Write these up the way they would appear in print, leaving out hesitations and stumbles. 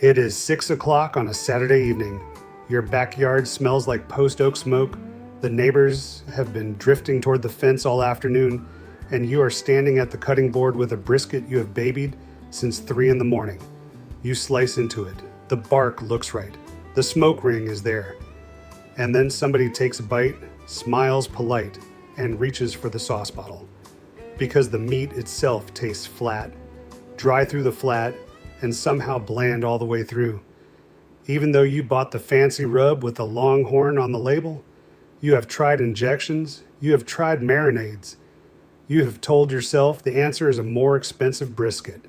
It is 6 o'clock on a Saturday evening. Your backyard smells like post oak smoke. The neighbors have been drifting toward the fence all afternoon, and you are standing at the cutting board with a brisket you have babied since 3 in the morning. You slice into it. The bark looks right. The smoke ring is there. And then somebody takes a bite, smiles polite, and reaches for the sauce bottle. Because the meat itself tastes flat, dry through the flat, and somehow bland all the way through. Even though you bought the fancy rub with the long horn on the label, you have tried injections, you have tried marinades. You have told yourself the answer is a more expensive brisket.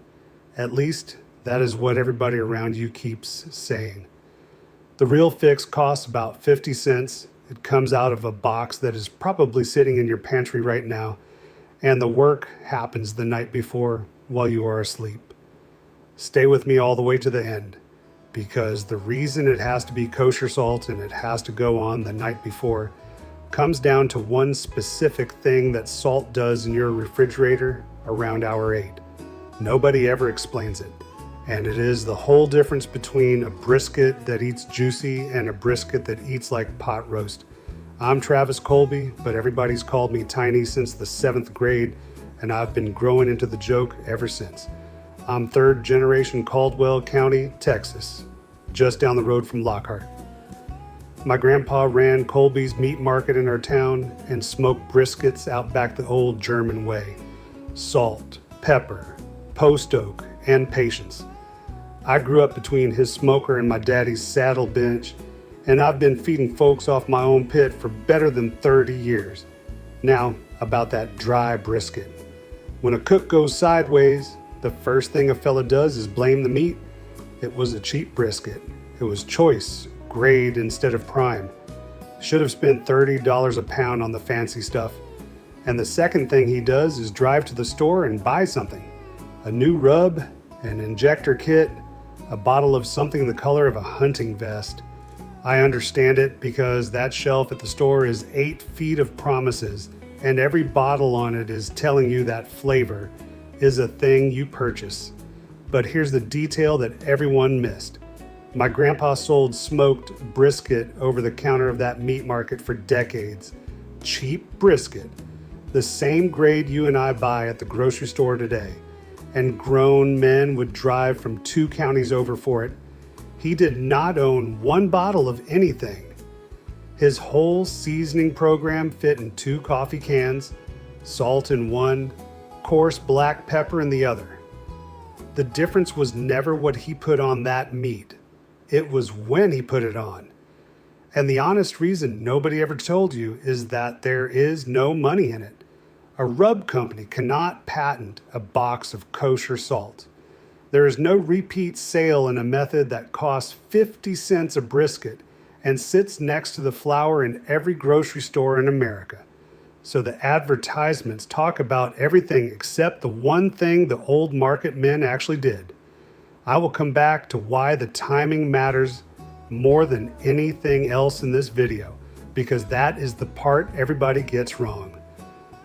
At least, that is what everybody around you keeps saying. The real fix costs about 50 cents. It comes out of a box that is probably sitting in your pantry right now, and the work happens the night before while you are asleep. Stay with me all the way to the end, because the reason it has to be kosher salt and it has to go on the night before comes down to one specific thing that salt does in your refrigerator around hour 8. Nobody ever explains it, and it is the whole difference between a brisket that eats juicy and a brisket that eats like pot roast. I'm Travis Kolbe, but everybody's called me Tiny since the 7th grade, and I've been growing into the joke ever since. I'm third generation Caldwell County, Texas, just down the road from Lockhart. My grandpa ran Kolbe's meat market in our town and smoked briskets out back the old German way. Salt, pepper, post oak, and patience. I grew up between his smoker and my daddy's saddle bench, and I've been feeding folks off my own pit for better than 30 years. Now, about that dry brisket. When a cook goes sideways, the first thing a fella does is blame the meat. It was a cheap brisket. It was choice, grade instead of prime. Should have spent $30 a pound on the fancy stuff. And the second thing he does is drive to the store and buy something. A new rub, an injector kit, a bottle of something the color of a hunting vest. I understand it because that shelf at the store is 8 feet of promises, and every bottle on it is telling you that flavor is a thing you purchase. But here's the detail that everyone missed. My grandpa sold smoked brisket over the counter of that meat market for decades. Cheap brisket, the same grade you and I buy at the grocery store today. And grown men would drive from 2 counties over for it. He did not own one bottle of anything. His whole seasoning program fit in 2 coffee cans, salt in one, coarse black pepper in the other. The difference was never what he put on that meat. It was when he put it on. And the honest reason nobody ever told you is that there is no money in it. A rub company cannot patent a box of kosher salt. There is no repeat sale in a method that costs 50 cents a brisket and sits next to the flour in every grocery store in America. So the advertisements talk about everything except the one thing the old market men actually did. I will come back to why the timing matters more than anything else in this video, because that is the part everybody gets wrong.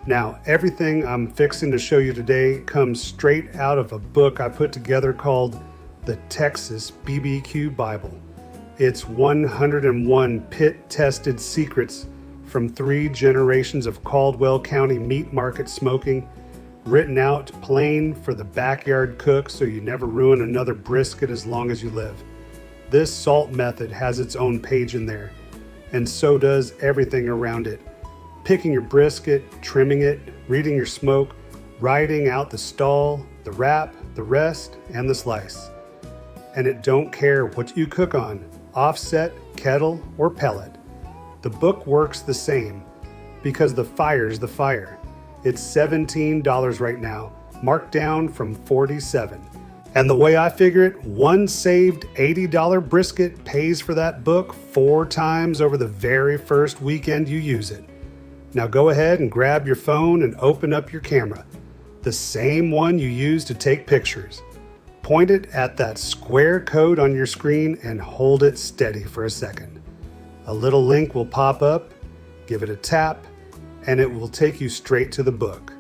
Now, everything I'm fixing to show you today comes straight out of a book I put together called the Texas BBQ Bible. It's 101 pit-tested secrets from 3 generations of Caldwell County meat market smoking, written out plain for the backyard cook so you never ruin another brisket as long as you live. This salt method has its own page in there, and so does everything around it. Picking your brisket, trimming it, reading your smoke, writing out the stall, the wrap, the rest, and the slice. And it don't care what you cook on, offset, kettle, or pellet. The book works the same because the fire's the fire. It's $17 right now, marked down from $47. And the way I figure it, one saved $80 brisket pays for that book 4 times over the very first weekend you use it. Now go ahead and grab your phone and open up your camera, the same one you use to take pictures. Point it at that square code on your screen and hold it steady for a second. A little link will pop up, give it a tap, and it will take you straight to the book.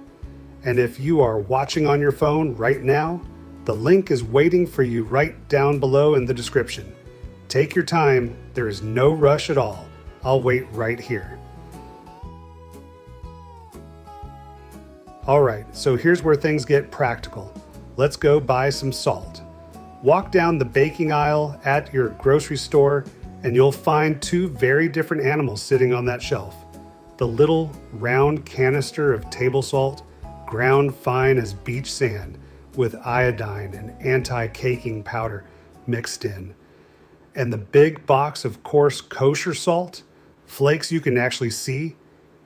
And if you are watching on your phone right now, The link is waiting for you right down below in the description. Take your time, there is no rush at all. I'll wait right here. Alright, so here's where things get practical. Let's go buy some salt. Walk down the baking aisle at your grocery store and you'll find two very different animals sitting on that shelf. The little round canister of table salt, ground fine as beach sand, with iodine and anti-caking powder mixed in. And the big box of coarse kosher salt, flakes you can actually see,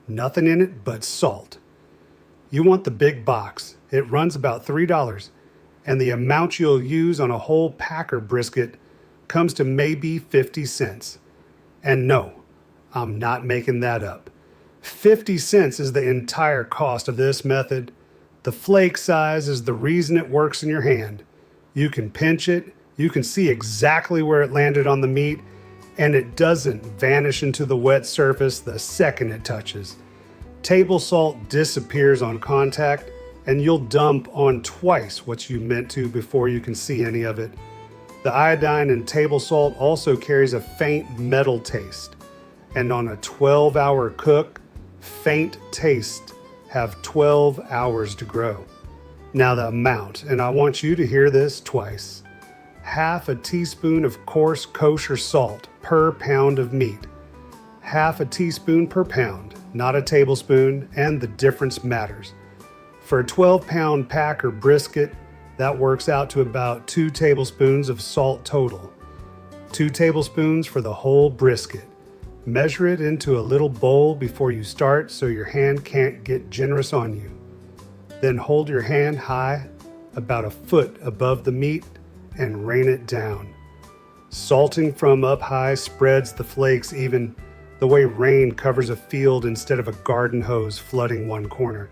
nothing in it but salt. You want the big box. It runs about $3, and the amount you'll use on a whole packer brisket comes to maybe 50 cents. And no, I'm not making that up. 50 cents is the entire cost of this method. The flake size is the reason it works in your hand. You can pinch it, you can see exactly where it landed on the meat, and it doesn't vanish into the wet surface the second it touches. Table salt disappears on contact, and you'll dump on twice what you meant to before you can see any of it. The iodine in table salt also carries a faint metal taste, and on a 12-hour cook, faint tastes have 12 hours to grow. Now the amount, and I want you to hear this twice. Half a teaspoon of coarse kosher salt per pound of meat. Half a teaspoon per pound, not a tablespoon, and the difference matters. For a 12-pound pack or brisket, that works out to about 2 tablespoons of salt total. 2 tablespoons for the whole brisket. Measure it into a little bowl before you start so your hand can't get generous on you. Then hold your hand high, about a foot above the meat, and rain it down. Salting from up high spreads the flakes even, the way rain covers a field instead of a garden hose flooding one corner.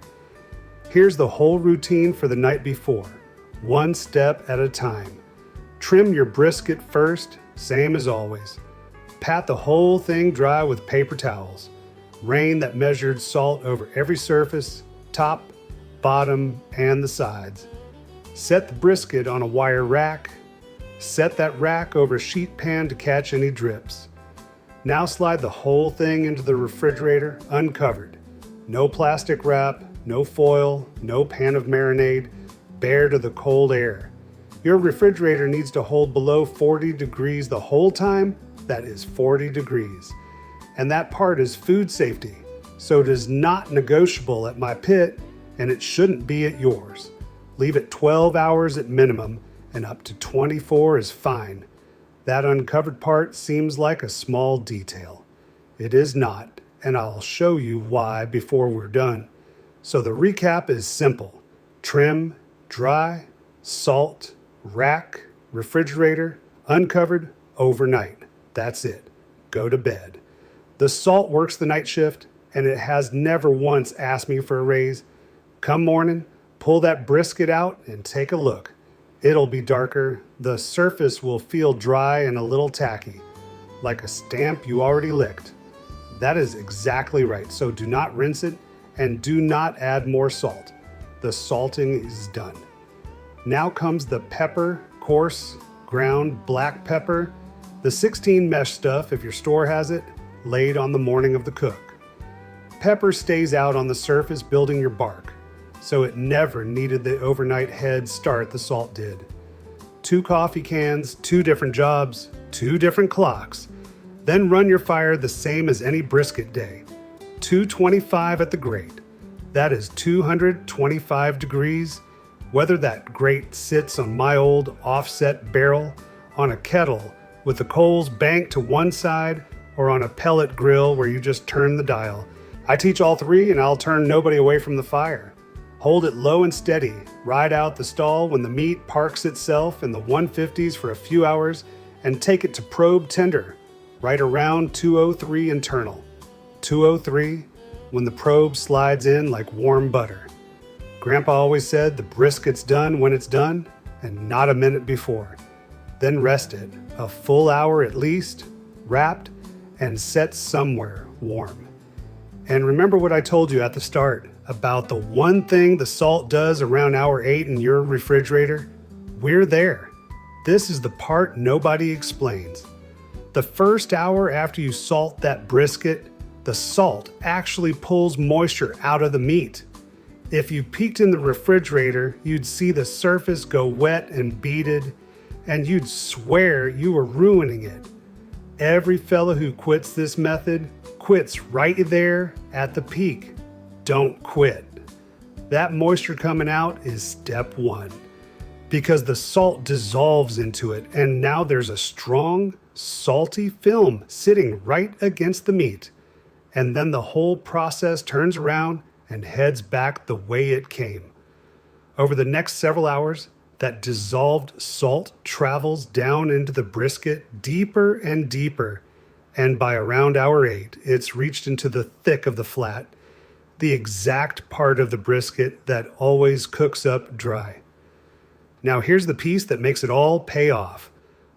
Here's the whole routine for the night before, one step at a time. Trim your brisket first, same as always. Pat the whole thing dry with paper towels. Rain that measured salt over every surface, top, bottom, and the sides. Set the brisket on a wire rack. Set that rack over a sheet pan to catch any drips. Now slide the whole thing into the refrigerator uncovered. No plastic wrap, no foil, no pan of marinade, bare to the cold air. Your refrigerator needs to hold below 40 degrees the whole time. That is 40 degrees. And that part is food safety, so it is not negotiable at my pit, and it shouldn't be at yours. Leave it 12 hours at minimum, and up to 24 is fine. That uncovered part seems like a small detail. It is not, and I'll show you why before we're done. So the recap is simple. Trim, dry, salt, rack, refrigerator, uncovered, overnight. That's it. Go to bed. The salt works the night shift, and it has never once asked me for a raise. Come morning, pull that brisket out and take a look. It'll be darker. The surface will feel dry and a little tacky, like a stamp you already licked. That is exactly right, so do not rinse it and do not add more salt. The salting is done. Now comes the pepper, coarse, ground black pepper, the 16 mesh stuff, if your store has it, laid on the morning of the cook. Pepper stays out on the surface building your bark, so it never needed the overnight head start the salt did. 2 coffee cans, 2 different jobs, 2 different clocks. Then run your fire the same as any brisket day. 225 at the grate. That is 225 degrees, whether that grate sits on my old offset barrel, on a kettle with the coals banked to one side, or on a pellet grill where you just turn the dial. I teach all 3 and I'll turn nobody away from the fire. Hold it low and steady, ride out the stall when the meat parks itself in the 150s for a few hours, and take it to probe tender, right around 203 internal. 203, when the probe slides in like warm butter. Grandpa always said the brisket's done when it's done, and not a minute before. Then rest it, a full hour at least, wrapped, and set somewhere warm. And remember what I told you at the start about the one thing the salt does around hour 8 in your refrigerator? we're there. This is the part nobody explains. The first hour after you salt that brisket, the salt actually pulls moisture out of the meat. If you peeked in the refrigerator, you'd see the surface go wet and beaded, and you'd swear you were ruining it. Every fella who quits this method quits right there at the peak. Don't quit. That moisture coming out is step one, because the salt dissolves into it, and now there's a strong, salty film sitting right against the meat. And then the whole process turns around and heads back the way it came. Over the next several hours, that dissolved salt travels down into the brisket deeper and deeper, and by around hour 8, it's reached into the thick of the flat, the exact part of the brisket that always cooks up dry. Now here's the piece that makes it all pay off.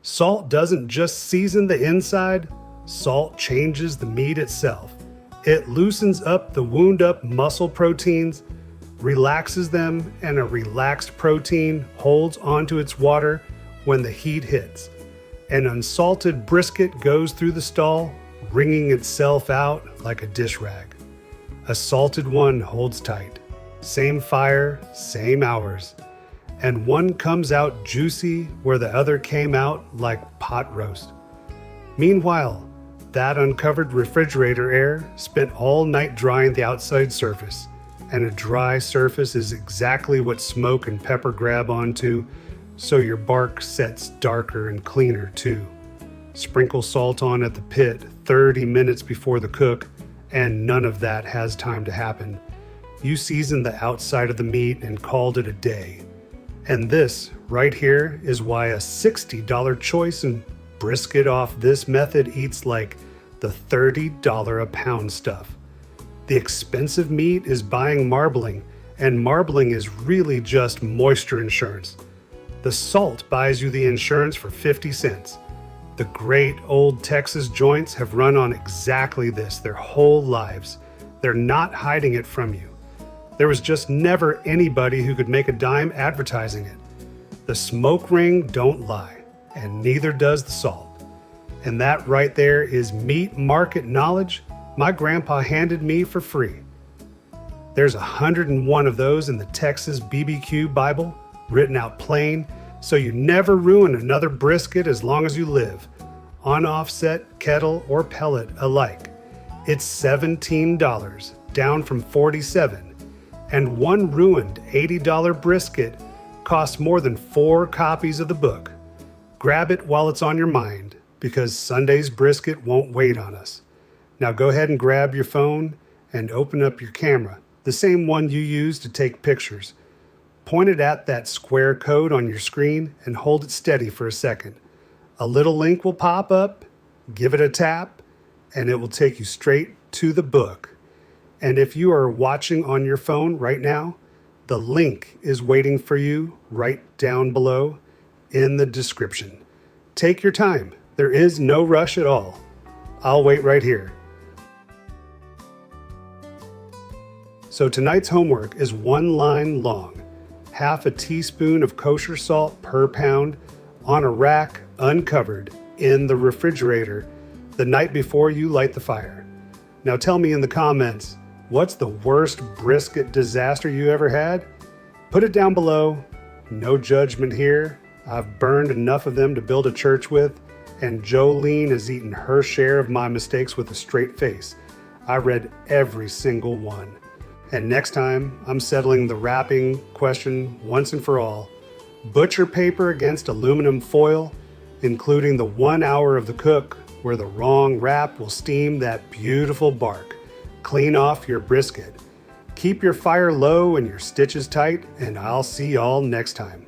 Salt doesn't just season the inside, salt changes the meat itself. It loosens up the wound-up muscle proteins, relaxes them, and a relaxed protein holds onto its water when the heat hits. An unsalted brisket goes through the stall, wringing itself out like a dish rag. A salted one holds tight. Same fire, same hours. And one comes out juicy where the other came out like pot roast. Meanwhile, that uncovered refrigerator air spent all night drying the outside surface, and a dry surface is exactly what smoke and pepper grab onto, so your bark sets darker and cleaner too. Sprinkle salt on at the pit 30 minutes before the cook, and none of that has time to happen. You seasoned the outside of the meat and called it a day. And this right here is why a $60 choice in brisket off this method eats like the $30 a pound stuff. The expensive meat is buying marbling, and marbling is really just moisture insurance. The salt buys you the insurance for 50 cents. The great old Texas joints have run on exactly this their whole lives. They're not hiding it from you. There was just never anybody who could make a dime advertising it. The smoke ring don't lie, and neither does the salt. And that right there is meat market knowledge my grandpa handed me for free. There's 101 of those in the Texas BBQ Bible, written out plain, so you never ruin another brisket as long as you live, on offset, kettle, or pellet alike. It's $17, down from $47, and one ruined $80 brisket costs more than 4 copies of the book. Grab it while it's on your mind, because Sunday's brisket won't wait on us. Now go ahead and grab your phone and open up your camera, the same one you use to take pictures. Point it at that square code on your screen and hold it steady for a second. A little link will pop up, give it a tap, and it will take you straight to the book. And if you are watching on your phone right now, the link is waiting for you right down below in the description. Take your time. There is no rush at all. I'll wait right here. So tonight's homework is 1 line long. Half a teaspoon of kosher salt per pound on a rack uncovered in the refrigerator the night before you light the fire. Now tell me in the comments, what's the worst brisket disaster you ever had? Put it down below. No judgment here. I've burned enough of them to build a church with, and Jolene has eaten her share of my mistakes with a straight face. I read every single one. And next time, I'm settling the wrapping question once and for all. Butcher paper against aluminum foil, including the 1 hour of the cook where the wrong wrap will steam that beautiful bark. Clean off your brisket. Keep your fire low and your stitches tight, and I'll see y'all next time.